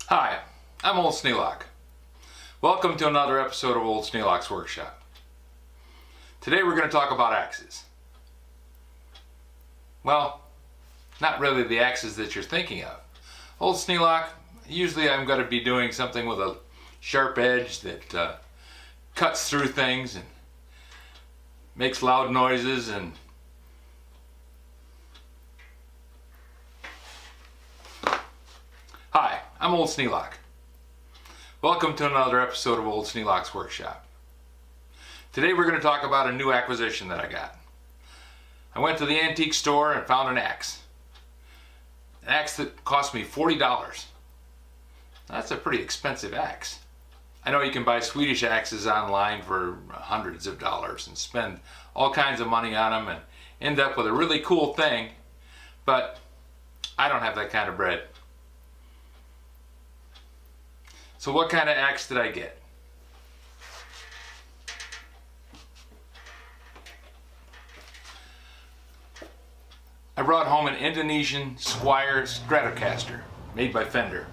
Hi, I'm Old Sneelock. Welcome to another episode of Old Sneelock's Workshop. Today we're going to talk about axes. Well, not really the axes that you're thinking of. Old Sneelock, usually I'm going to be doing something with a sharp edge that cuts through things and makes loud noises and Hi, I'm Old Sneelock. Welcome to another episode of Old Sneelock's Workshop. Today we're going to talk about a new acquisition that I got. I went to the antique store and found an axe. An axe that cost me $40. That's a pretty expensive axe. I know you can buy Swedish axes online for hundreds of dollars and spend all kinds of money on them and end up with a really cool thing, but I don't have that kind of bread. So what kind of axe did I get? I brought home an Indonesian Squire Stratocaster made by Fender.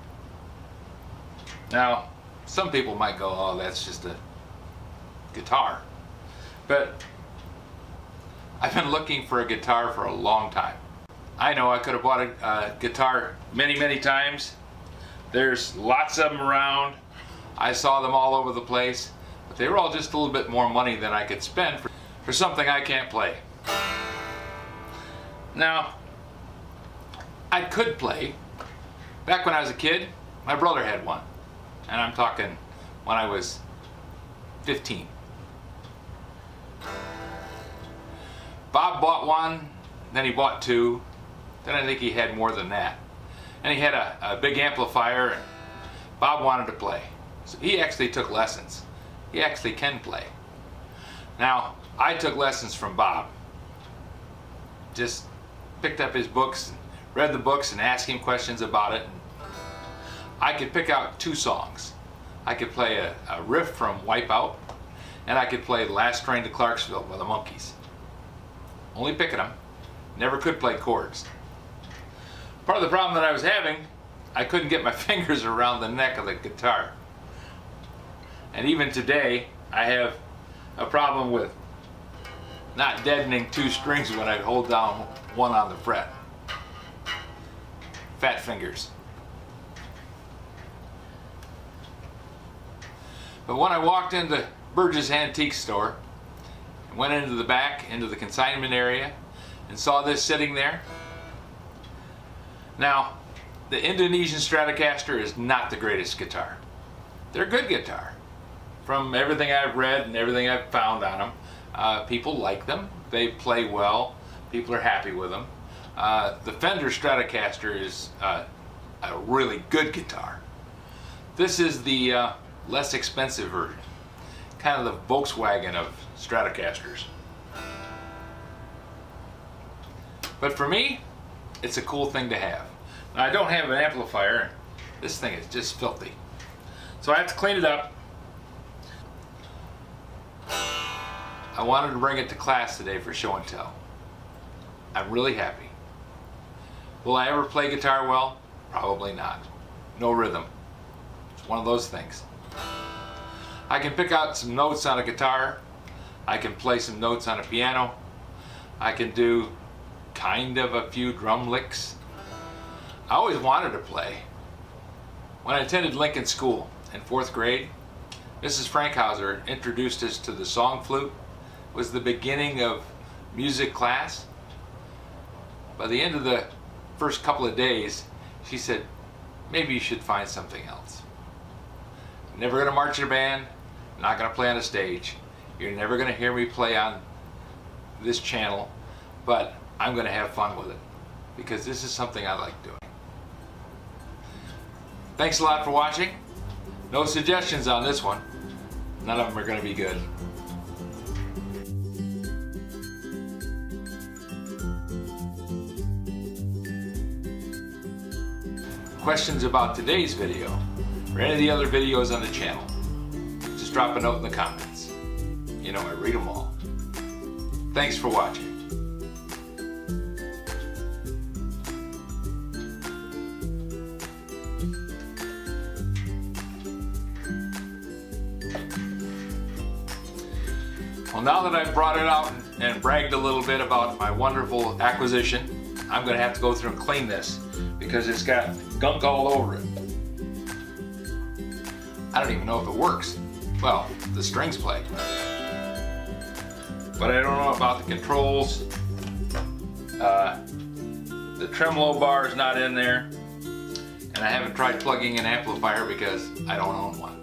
Now, some people might go, oh, that's just a guitar. But I've been looking for a guitar for a long time. I know I could have bought a guitar many times. There's lots of them around. I saw them all over the place, but they were all just a little bit more money than I could spend for something I can't play. Now, I could play. Back when I was a kid, my brother had one, and I'm talking when I was 15. Bob bought one, then he bought two, then I think he had more than that. And he had a big amplifier, and Bob wanted to play. So he actually took lessons. He actually can play. Now, I took lessons from Bob. Just picked up his books, read the books, and asked him questions about it. I could pick out two songs. I could play a riff from Wipeout, and I could play Last Train to Clarksville by the Monkees. Only picking them. Never could play chords. Part of the problem that I was having, I couldn't get my fingers around the neck of the guitar. And even today, I have a problem with not deadening two strings when I hold down one on the fret. Fat fingers. But when I walked into Burge's Antique Store, went into the back, into the consignment area, and saw this sitting there. Now, the Indonesian Stratocaster is not the greatest guitar. They're a good guitar. From everything I've read and everything I've found on them, people like them. They play well. People are happy with them. The Fender Stratocaster is a really good guitar. This is the less expensive version. Kind of the Volkswagen of Stratocasters. But for me, it's a cool thing to have. Now, I don't have an amplifier. This thing is just filthy. So I have to clean it up. I wanted to bring it to class today for show and tell. I'm really happy. Will I ever play guitar well? Probably not. No rhythm. It's one of those things. I can pick out some notes on a guitar. I can play some notes on a piano. I can do kind of a few drum licks. I always wanted to play. When I attended Lincoln School in 4th grade, Mrs. Frankhauser introduced us to the song flute. It was the beginning of music class. By the end of the first couple of days, she said, maybe you should find something else. I'm never going to march in a band, I'm not going to play on a stage. You're never going to hear me play on this channel, but I'm going to have fun with it because this is something I like doing. Thanks a lot for watching. No suggestions on this one. None of them are going to be good. Questions about today's video or any of the other videos on the channel, just drop a note in the comments. You know I read them all. Thanks for watching. Well, now that I've brought it out and bragged a little bit about my wonderful acquisition, I'm going to have to go through and clean this because it's got gunk all over it. I don't even know if it works. Well, the strings play. But I don't know about the controls. The tremolo bar is not in there. And I haven't tried plugging an amplifier because I don't own one.